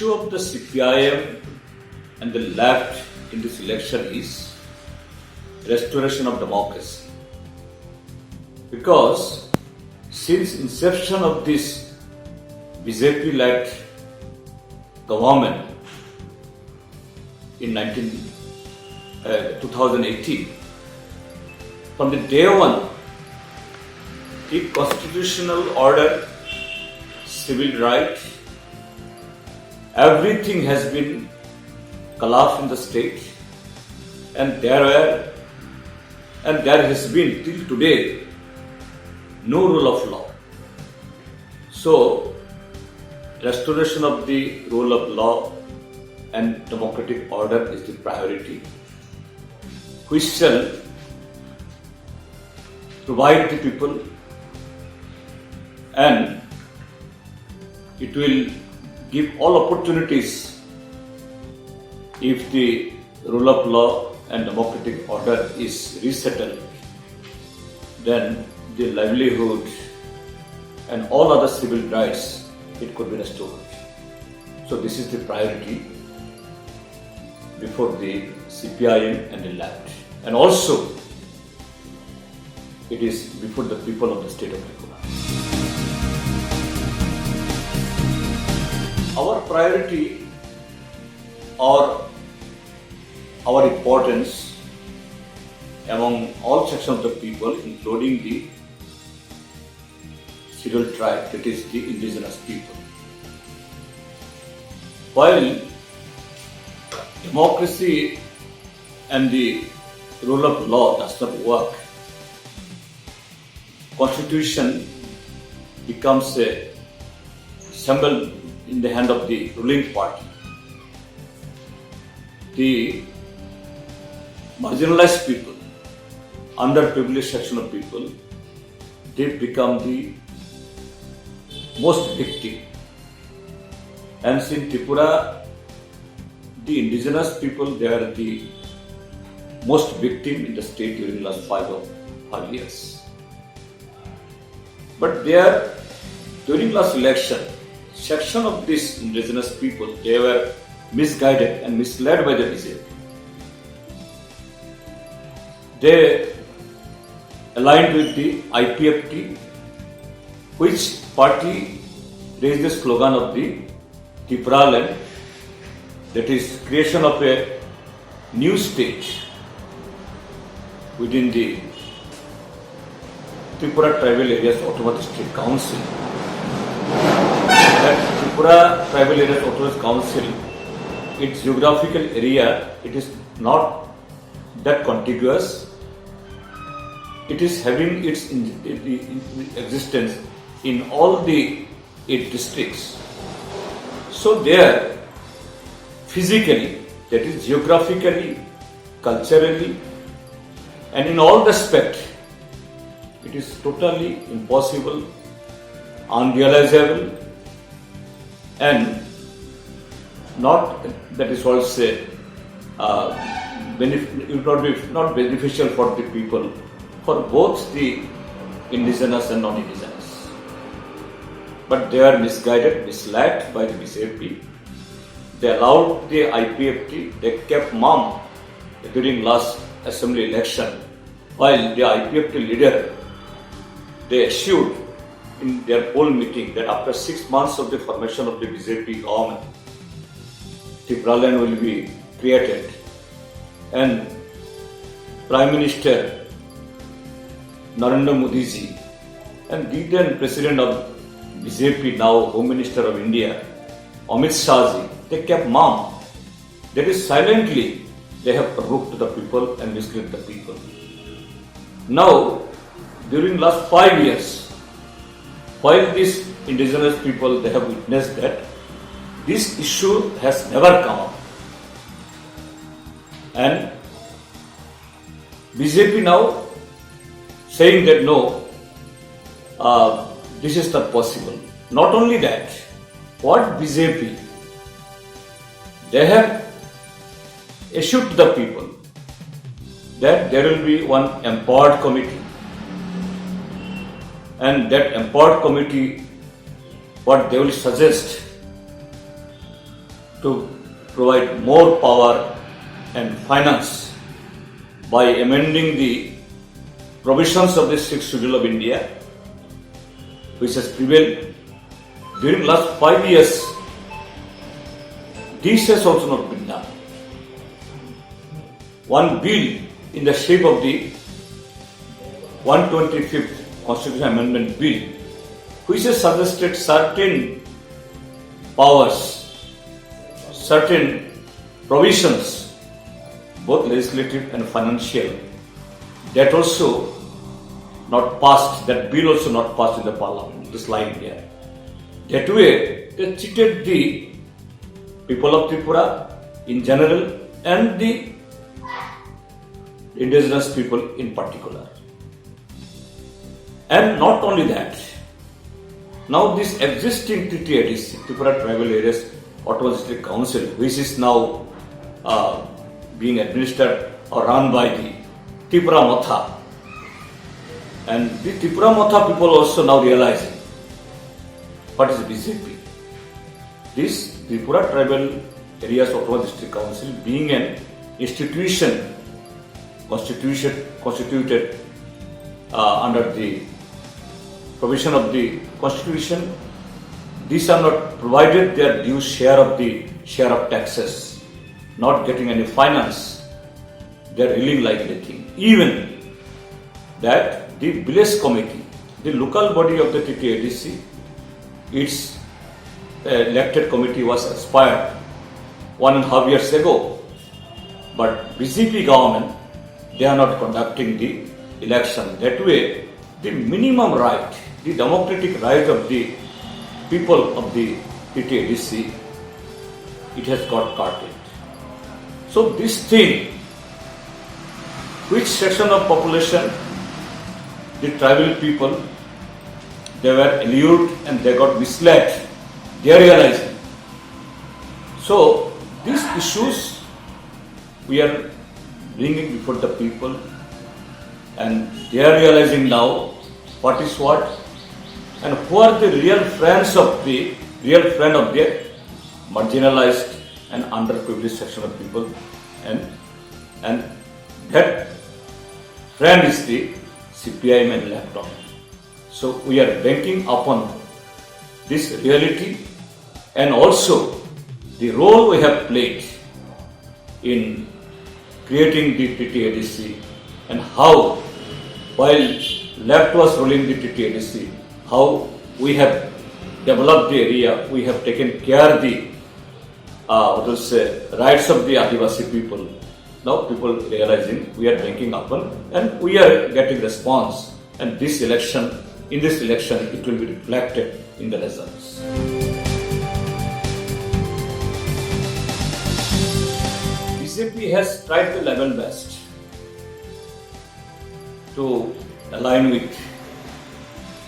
issue of the CPIM and the left in this election is restoration of democracy. Because since inception of this BJP-led government in 2018, from the day one, the constitutional order, civil right, everything has been collapsed in the state, and there has been till today no rule of law. So, restoration of the rule of law and democratic order is the priority, which shall provide the people, and it will give all opportunities if the rule of law and democratic order is resettled. Then the livelihood and all other civil rights, it could be restored. So this is the priority before the CPIM and the left. And also, it is before the people of the state of Tripura. Our priority or our importance among all sections of the people, including the scheduled tribe, that is the indigenous people. While democracy and the rule of law does not work, Constitution becomes a symbol in the hand of the ruling party. The marginalized people, underprivileged section of people, they become the most victim. And in Tripura, the indigenous people, they are the most victim in the state during the last 5 years. But there, during last election, section of these indigenous people, they were misguided and misled by the BJP. They aligned with the IPFT, which party raised the slogan of the Tripura land, that is creation of a new state within the Tripura Tribal Areas Autonomous State Council. That Tripura Tribal Areas Autonomous Council, its geographical area, it is not that contiguous. It is having its existence in all the 8 districts. So there, physically, that is geographically, culturally, and in all respect, it is totally impossible, unrealizable, and not, that is what I say, not beneficial for the people, for both the indigenous and non-indigenous. But they are misguided, misled by the BJP. They allowed the IPFT, they kept mum during last assembly election, while the IPFT leader, they assured in their poll meeting that after 6 months of the formation of the BJP government, Tripura land will be created, and Prime Minister Narendra Modi ji and the then President of BJP, now Home Minister of India, Amit Shah ji, they kept mum. That is, silently they have provoked the people and misled the people. Now, during last 5 years, while these indigenous people, they have witnessed that this issue has never come up. And BJP now saying that no, this is not possible. Not only that, what BJP, they have assured to the people that there will be one empowered committee, and that empowered committee, what they will suggest, to provide more power and finance by amending the provisions of the 6th Schedule of India, which has prevailed during last 5 years. This has also not been done. One bill in the shape of the 125th Constitutional Amendment Bill, which has suggested certain powers, certain provisions, both legislative and financial, that also not passed, that bill also not passed in the parliament, this line there. That way, they cheated the people of Tripura in general and the indigenous people in particular. And not only that, now this existing TTADC, Tripura Tribal Areas Autonomous District Council, which is now being administered or run by the Tripura Matha, and the Tripura Matha people also now realizing what is BJP. This Tripura Tribal Areas Autonomous District Council being an institution constituted under the provision of the Constitution, these are not provided their due share of taxes, not getting any finance. They are reeling like anything. Even that the village committee, the local body of the TTADC, its elected committee was expired 1.5 years ago. But BJP government, they are not conducting the election. That way, the minimum right, the democratic right of the people of the TTADC, it has got curtailed. So this thing, which section of population, the tribal people, they were allured and they got misled, they are realizing. So these issues we are bringing before the people, and they are realizing now what is what and who are the real friends of the marginalized and underprivileged section of people, and that friend is the CPIM and laptop. So we are banking upon this reality and also the role we have played in creating the TTADC and how, while left was ruling the TTADC, how we have developed the area, we have taken care of the rights of the Adivasi people. Now people realizing we are banking upon and we are getting response, and in this election it will be reflected in the results. BJP has tried the level best to align with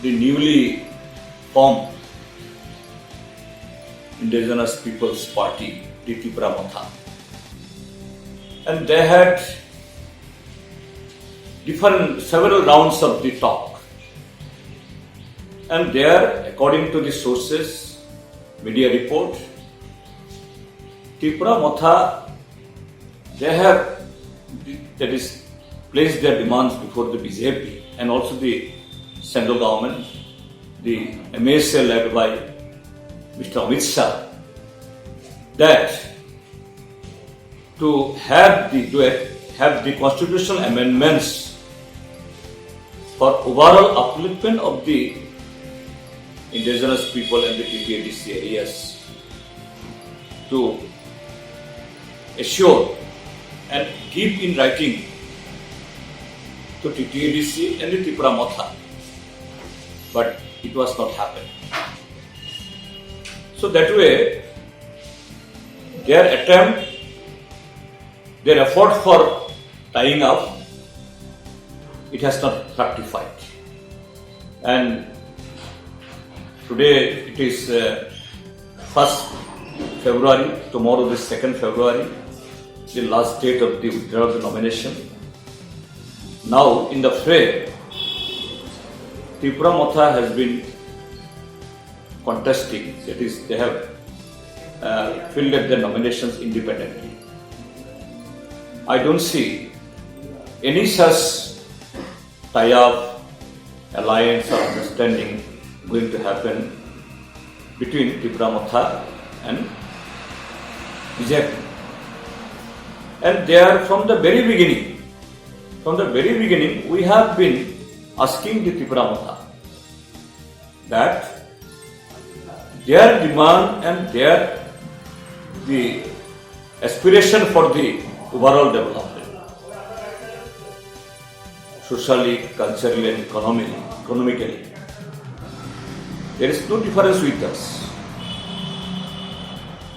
the newly formed Indigenous People's Party, the Tripura Matha. And they had several rounds of the talk. And there, according to the sources, media report, Tripura Matha, they have, that is, placed their demands before the BJP and also the central government, the MSA led by Mr. Amit Shah, that to have the constitutional amendments for overall upliftment of the indigenous people and the TTADC areas, to assure and give in writing to TTADC and the Tripura Matha, but it was not happened. So that way, their effort for tying up, it has not fructified. And today it is 1st February, tomorrow is 2nd February, the last date of the withdrawal of the nomination. Now in the fray, Tripura Matha has been contesting, that is, they have fielded their nominations independently. I don't see any such tie-up, alliance or understanding going to happen between Tripura and BJP. And there from the very beginning, we have been asking the Tripura that their demand and the aspiration for the overall development, socially, culturally and economically, there is no difference with us.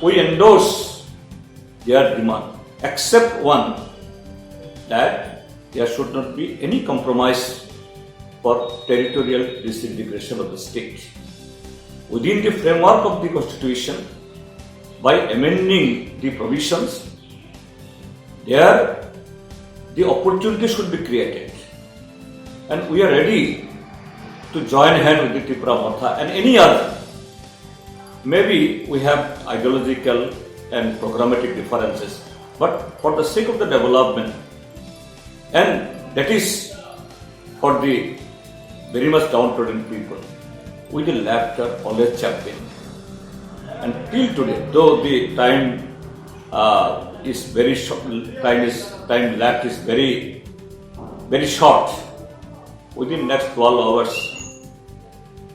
We endorse their demand, except one, that there should not be any compromise for territorial disintegration of the state. Within the framework of the Constitution, by amending the provisions, there the opportunity should be created. And we are ready to join hand with the Tripura and any other. Maybe we have ideological and programmatic differences, but for the sake of the development, and that is for the very much downtrodden people, we the left are always champion. And till today, though the time is very short, time left is very, very short. Within next 12 hours,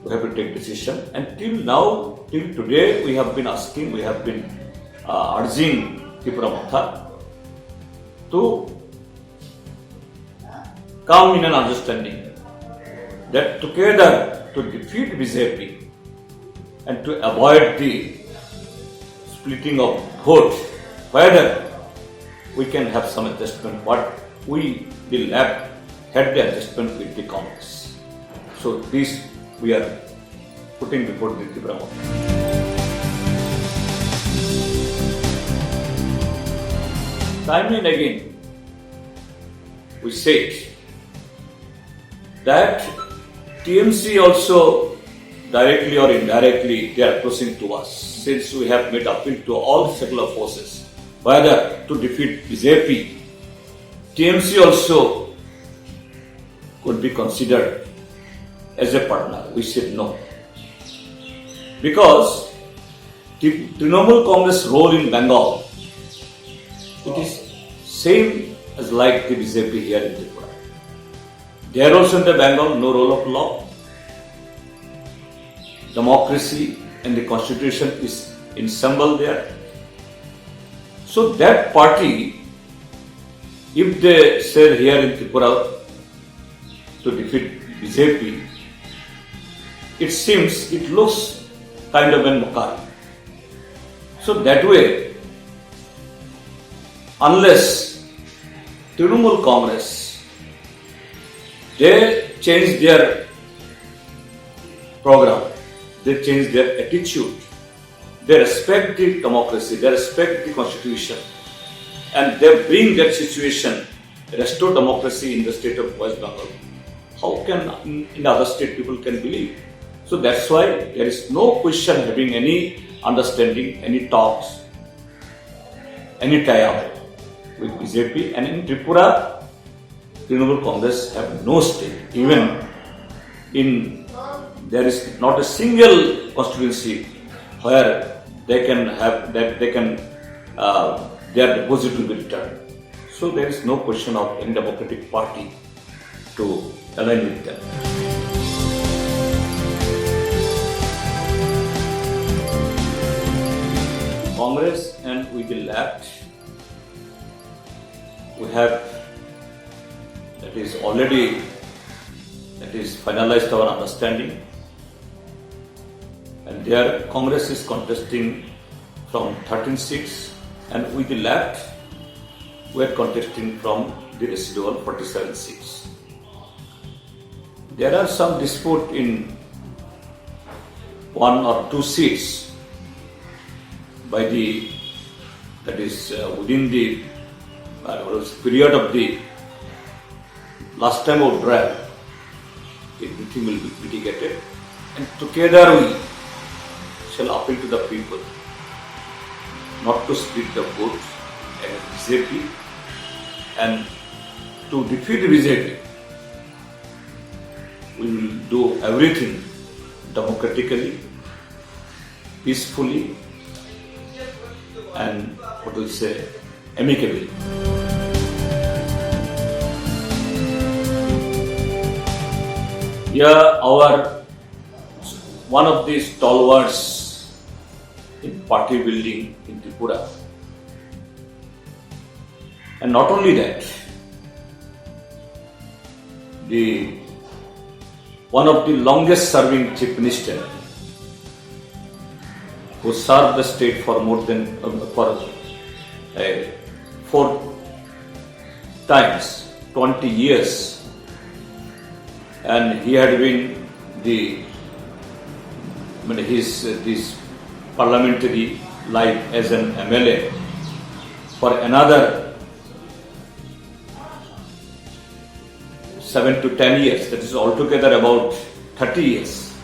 we have to take decision. And till now, till today, we have been asking, we have been urging Tripura to come in an understanding that together to defeat BJP and to avoid the splitting of vote, whether we can have some adjustment, but we, the left, had the adjustment with the Congress. So this we are putting before the Tripura. Time and again, we said that TMC also directly or indirectly they are approaching to us, since we have made appeal to all secular forces whether to defeat BJP. TMC also could be considered as a partner. We said no, because the Trinamool Congress role in Bengal, it is same as like the BJP here in Tripura. There also in the Bengal, no role of law. Democracy and the constitution is in symbol there. So that party, if they say here in Tripura to defeat BJP, it looks kind of an mockery. So that way, unless Trinamool Congress, they change their program, they change their attitude, they respect the democracy, they respect the constitution, and they bring that situation, restore democracy in the state of West Bengal. How can in other state people can believe? So that's why there is no question having any understanding, any talks, any tie-up with BJP. And in Tripura, Trinamool Congress have no stake. Even in there is not a single constituency where they can have that their deposit will be returned. So there is no question of any democratic party to align with them. Congress and with the left, we have that is finalized our understanding, and there Congress is contesting from 13 seats, and with the left we are contesting from the residual 47 seats. There are some dispute in 1 or 2 seats by within the period of the last time of draft. Everything will be mitigated, and together we shall appeal to the people not to split the vote against BJP, and to defeat BJP, we will do everything democratically, peacefully, and amicably. Here, one of the stalwarts in party building in Tripura. And not only that, one of the longest serving chief minister who served the state for more than 4 times, 20 years, and he had been his parliamentary life as an MLA for another 7 to 10 years, that is altogether about 30 years.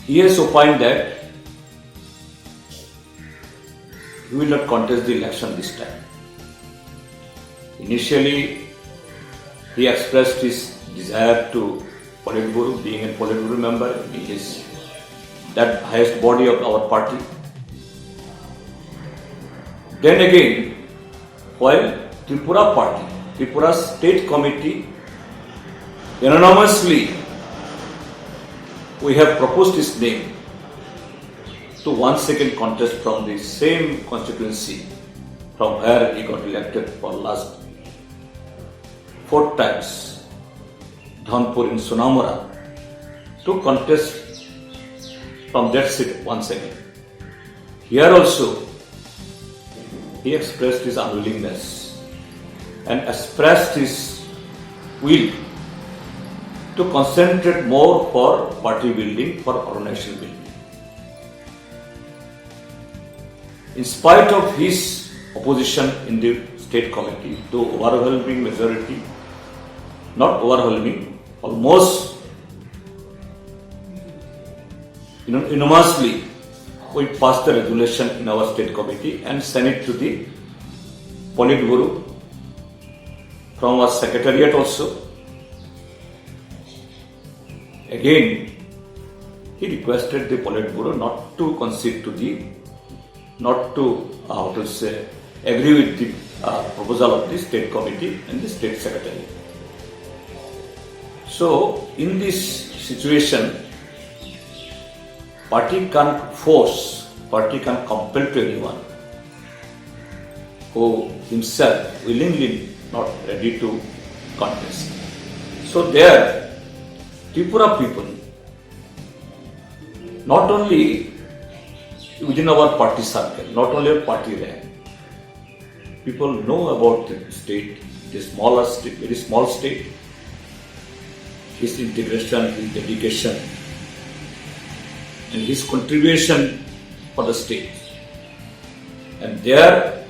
He has opined that he will not contest the election this time. Initially, he expressed his desire to Politburo, being a Politburo member, he is that highest body of our party. Then again, while Tripura State Committee unanimously, we have proposed his name to once again contest from the same constituency from where he got elected for last 4 times, Dhanpur in Sunamura, to contest from that seat once again. Here also, he expressed his unwillingness and expressed his will to concentrate more for party building, for organization building. In spite of his opposition in the state committee, though overwhelming majority, not overwhelming, almost unanimously, we passed the resolution in our state committee and sent it to the Politburo from our secretariat also. Again, he requested the Politburo not to concede to agree with the proposal of the state committee and the state secretary. So, in this situation, party can't compel to anyone who himself willingly not ready to contest. So there, Tripura people, not only within our party circle, not only our party rank, people know about the state, the smaller state, very small state, his integration, his dedication, and his contribution for the state. And there,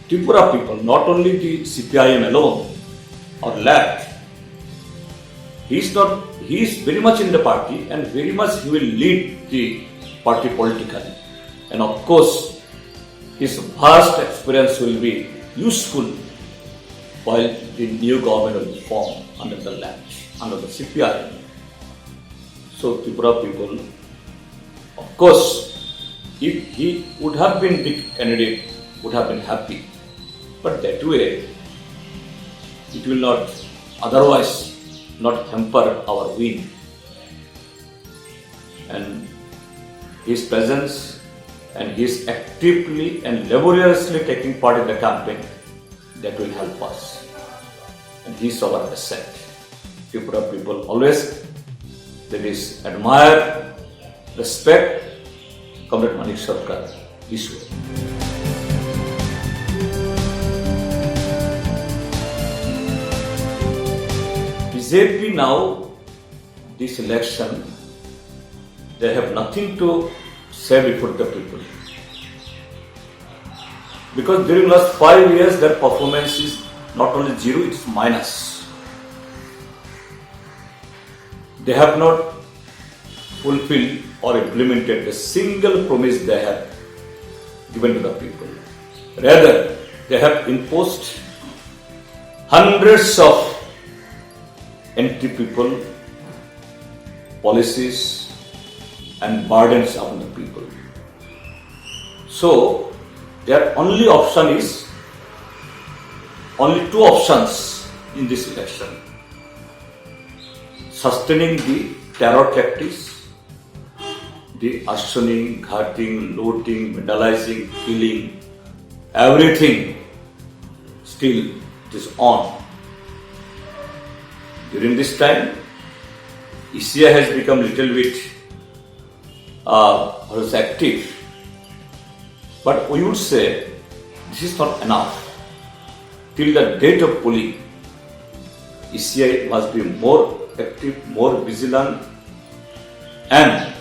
Tripura people, not only the CPIM alone or left, he is very much in the party and very much he will lead the party politically. And of course, his vast experience will be useful while the new government will be formed under the CPIM. So Tripura people, of course, if he would have been the candidate, would have been happy. But that way, it will not otherwise not hamper our win. And his presence and his actively and laboriously taking part in the campaign, that will help us. And he is our asset. Tripura people always admire, respect Comrade Manik Sarkar this way. BJP now, this election, they have nothing to say before the people. Because during last 5 years, their performance is not only zero, it's minus. They have not fulfilled or implemented a single promise they have given to the people. Rather, they have imposed hundreds of anti-people policies and burdens upon the people. So, their only two options in this election: sustaining the terror tactics, the arsoning, gutting, looting, vandalizing, killing, everything still it is on. During this time, Asia has become little bit active, but we would say this is not enough. Till the date of polling, Asia must be more active, more vigilant, and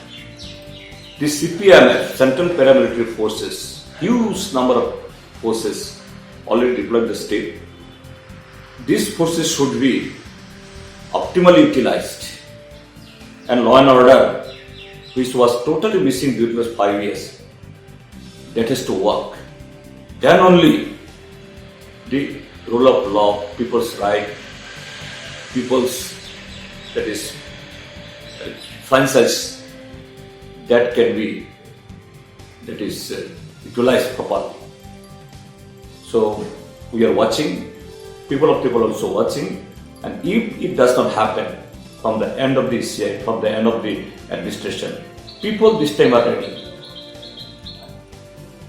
the CPMF, Central Paramilitary Forces, huge number of forces already deployed in the state. These forces should be optimally utilized, and law and order, which was totally missing during those 5 years, that has to work. Then only the rule of law, people's right, people's, that is, franchise, that can be, that is, utilized properly. So we are watching, people are also watching, and if it does not happen from the end of the CI, from the end of the administration, people this time are ready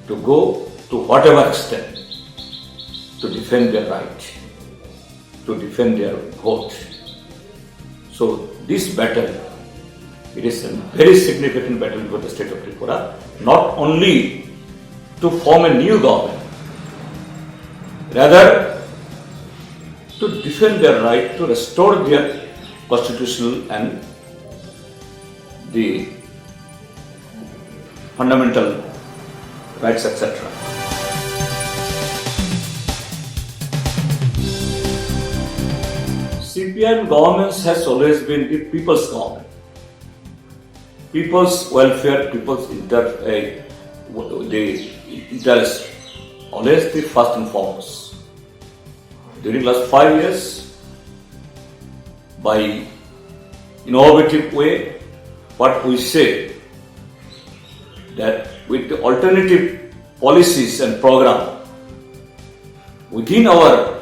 to go to whatever extent to defend their right, to defend their vote. So this battle, it is a very significant battle for the state of Tripura, not only to form a new government, rather to defend their right, to restore their constitutional and the fundamental rights, etc. CPM governments has always been the people's government. People's welfare, people's interest, always the first and foremost. During last 5 years, by innovative way, what we say that with the alternative policies and program within our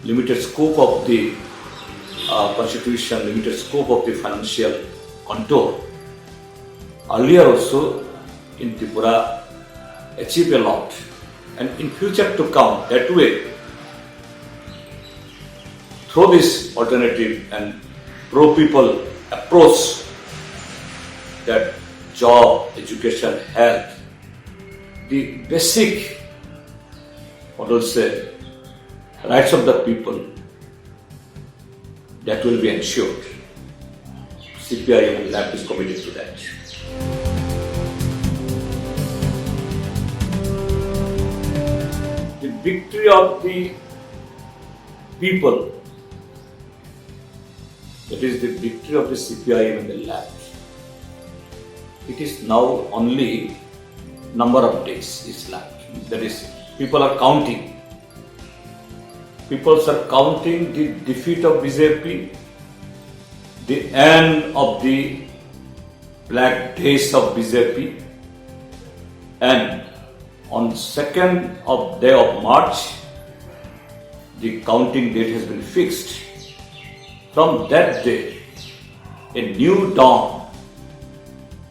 limited scope of the constitution, limited scope of the financial contour, earlier also in Tripura achieved a lot, and in future to come, that way, through this alternative and pro-people approach, that job, education, health, the basic, what will say, rights of the people, that will be ensured. CPIM and LAP is committed to that. The victory of the people, that is the victory of the CPIM and the LAP. It is now only number of days is left. That is, people are counting. People are counting the defeat of BJP, the end of the black days of BJP, and on 2nd of day of March, the counting date has been fixed. From that day, a new dawn,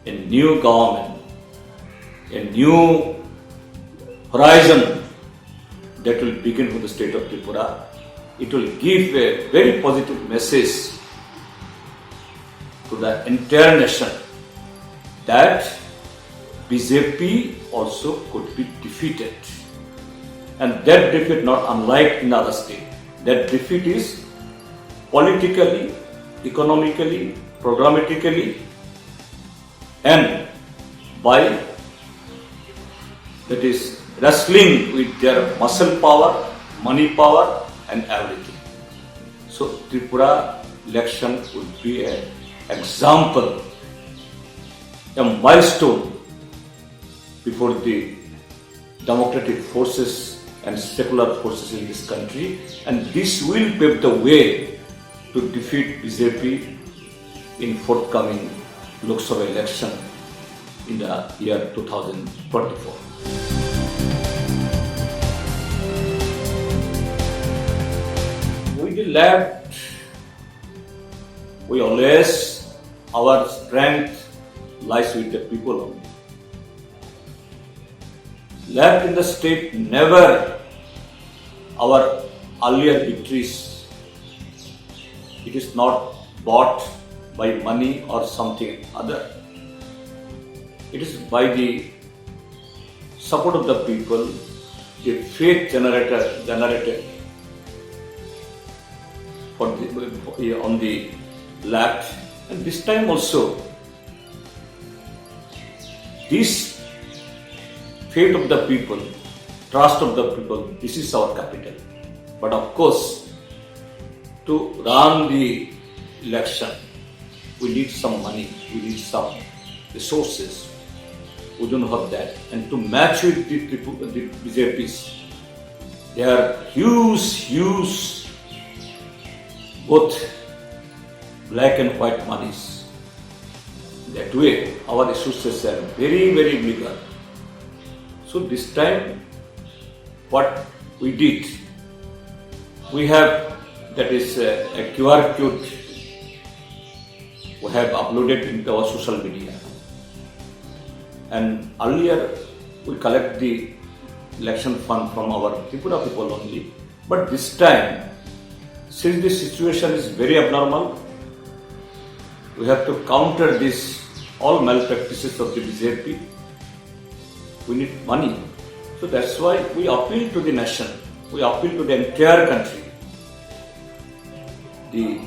a new government, a new horizon that will begin for the state of Tripura. It will give a very positive message to the entire nation that BJP also could be defeated. And that defeat, not unlike in other states, that defeat is politically, economically, programmatically, and by, that is, wrestling with their muscle power, money power, and everything. So Tripura election would be an example a milestone before the democratic forces and secular forces in this country, and this will pave the way to defeat BJP in forthcoming Lok Sabha election in the year 2024. With the left, we always, our strength lies with the people only. Left in the state, never our earlier victories, it is not bought by money or something other. It is by the support of the people, the faith generated on the left, and this time also this faith of the people, trust of the people, this is our capital. But of course, to run the election, we need some money, we need some resources. We don't have that. And to match with the BJPs, they are huge, both black and white monies. That way, our resources are very bigger. So this time, what we did, we have, that is a QR code, we have uploaded into our social media. And earlier, we collect the election fund from our Tripura people only. But this time, since the situation is very abnormal, we have to counter this all malpractices of the BJP. We need money. So that's why we appeal to the nation, we appeal to the entire country, the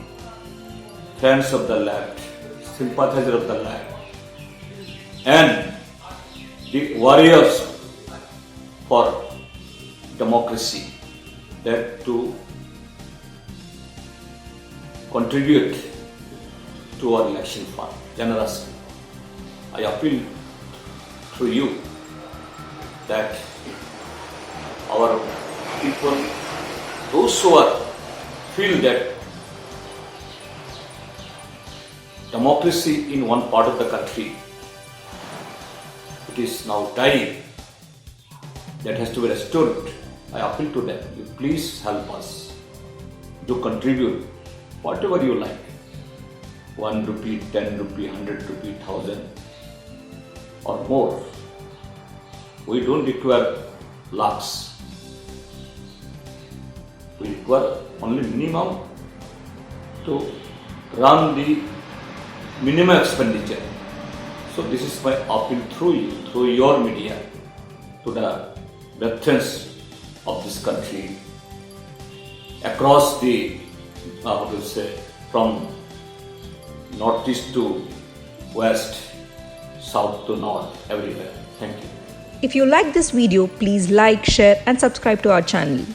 friends of the left, sympathizers of the left, and the warriors for democracy, that to contribute to our election fund generously. I appeal to you that our people, those who feel that democracy in one part of the country, it is now dying, that has to be restored. I appeal to them, you please help us to contribute whatever you like, 1 rupee, 10 rupee, 100 rupee, 1000 or more. We don't require lakhs. We require only minimum to run the minimum expenditure. So this is my appeal through you, through your media, to the veterans of this country, across the, from northeast to west, south to north, everywhere. Thank you. If you like this video, please like, share and subscribe to our channel.